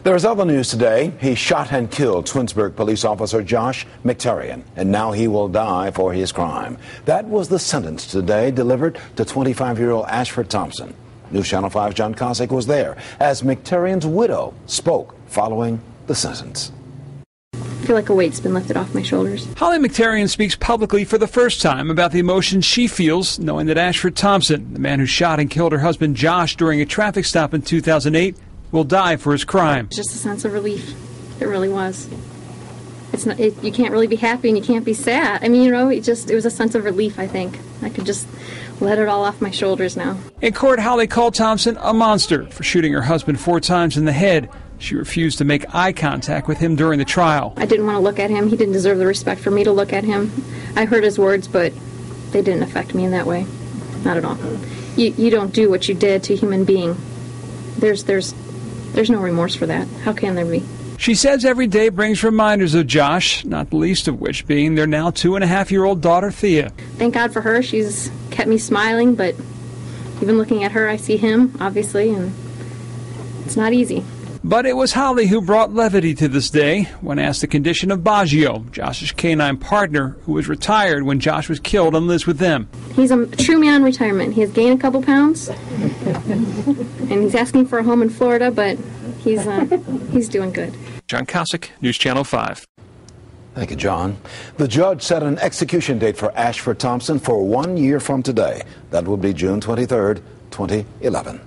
There's other news today. He shot and killed Twinsburg police officer Josh McTerrian, and now he will die for his crime. That was the sentence today delivered to 25-year-old Ashford Thompson. News Channel 5's John Cossack was there as McTerrian's widow spoke following the sentence. I feel like a weight's been lifted off my shoulders. Holly McTerrian speaks publicly for the first time about the emotions she feels knowing that Ashford Thompson, the man who shot and killed her husband Josh during a traffic stop in 2008, will die for his crime. Just a sense of relief. It really was. It's not. You can't really be happy and you can't be sad. I mean, you know, it was a sense of relief, I think. I could just let it all off my shoulders now. In court, Holly called Thompson a monster for shooting her husband 4 times in the head. She refused to make eye contact with him during the trial. I didn't want to look at him. He didn't deserve the respect for me to look at him. I heard his words, but they didn't affect me in that way. Not at all. You don't do what you did to a human being. There's no remorse for that. How can there be? She says every day brings reminders of Josh, not the least of which being their now 2.5-year-old daughter, Thea. Thank God for her. She's kept me smiling, but even looking at her, I see him, obviously, and it's not easy. But it was Holly who brought levity to this day when asked the condition of Baggio, Josh's canine partner, who was retired when Josh was killed and lives with them. He's a true man in retirement. He has gained a couple pounds, and he's asking for a home in Florida, but he's doing good. John Cossack, News Channel 5. Thank you, John. The judge set an execution date for Ashford Thompson for 1 year from today. That will be June 23rd, 2011.